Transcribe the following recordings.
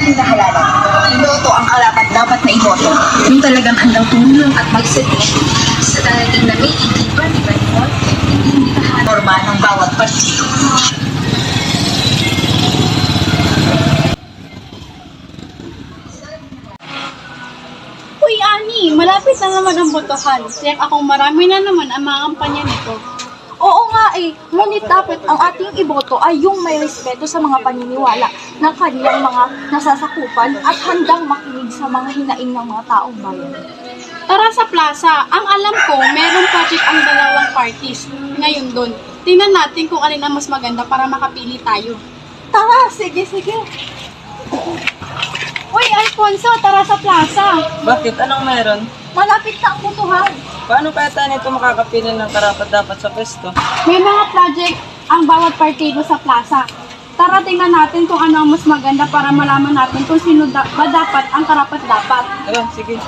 ating nahalalan. Iboto ang karapat dapat na iboto. Yung talagang handang tumulong at magsilbi sa darating na may igiban, di ba, Nicole? Hindi norma ng bawat partido. Uy, Ani, malapit na naman ang botohan. Tiyak akong marami na naman ang mga kampanya nito. Oo nga ngunit dapat ang ating iboto ay yung may respeto sa mga paniniwala ng kanilang mga nasasakupan at handang makinig sa mga hinaing ng mga taong bayan. Tara sa plaza. Ang alam ko, meron project ang dalawang parties. Ngayon doon, tingnan natin kung alin ang mas maganda para makapili tayo. Tara, sige. Uy, Alfonso, tara sa plaza. Bakit? Anong meron? Malapit na ang botohan. Paano kaya tayo nito makakapili ng karapat-dapat sa pwesto? May mga project ang bawat partido sa plaza. Tara, tingnan natin kung ano ang mas maganda para malaman natin kung sino ba dapat ang karapat-dapat. Tara, sige.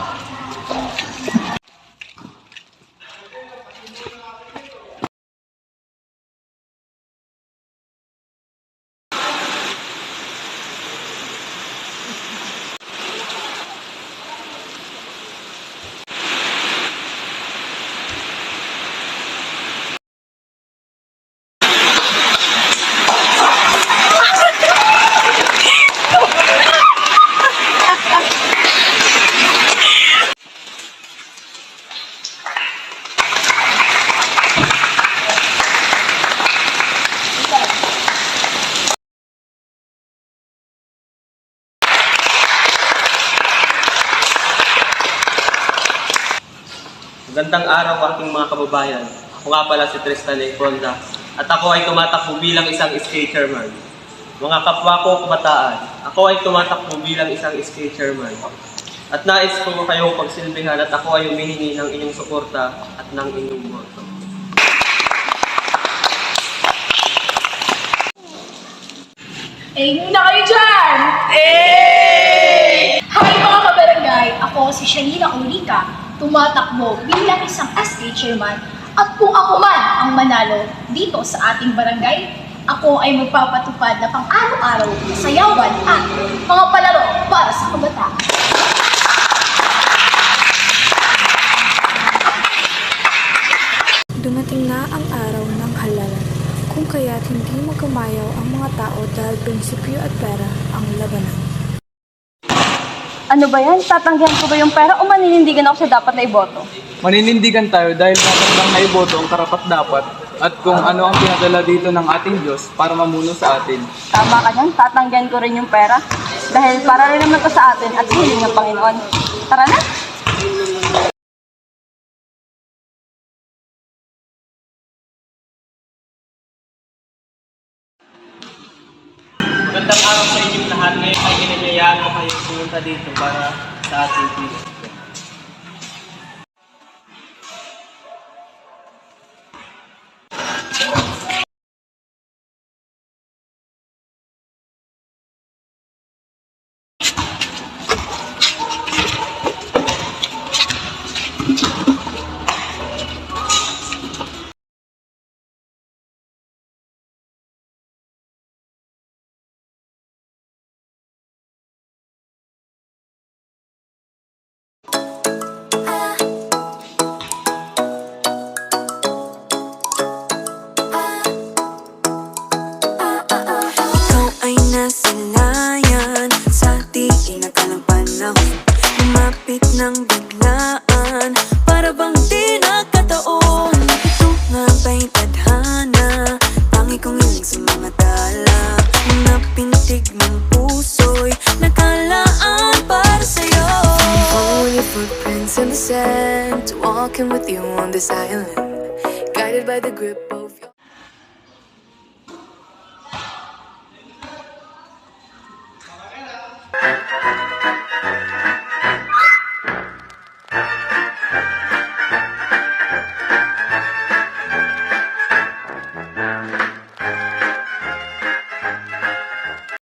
Magandang araw aking mga kababayan. Ako nga pala si Tristan A. Fronda at ako ay tumatakbo bilang isang SK chairman. Mga kapwa ko kabataan, ako ay tumatakbo bilang isang SK chairman. At nais ko kayo pagsilbihan at ako ay humihingi ng inyong suporta at ng inyong boto. Muna kayo dyan! Hi mga kabarangay! Ako si Shalina Ulika, tumatakbo bilang isang SK chairman at kung ako man ang manalo dito sa ating barangay, ako ay magpapatupad na pang-araw-araw na sayawan at mga palaro para sa kabataan. Dumating na ang araw ng halalan, kung kaya't hindi magkamayaw ang mga tao dahil prinsipyo at pera ang labanan. Ano ba yan? Tatanggihan ko ba yung pera o maninindigan ako sa dapat na iboto? Maninindigan tayo dahil dapat lang na iboto ang karapat-dapat at kung ano ang pinadala dito ng ating Diyos para mamuno sa atin. Tama ka dyan, tatanggihan ko rin yung pera dahil para rin naman to sa atin at hiling ng Panginoon. Tara na! Magandang araw sa inyong lahat. Ngayon ay inanyayaan ko kayo pumunta dito para sa ating pila. Nasanayan sa di inakalang panahon, lumapit ng biglaan, para bang di nakataon. Ito nga ba'y tadhana, tangi kong hiling sa mga tala, mga pintig ng puso'y nakalaan para sa'yo. Follow your footprints in the sand, walking with you on this island, guided by the grip of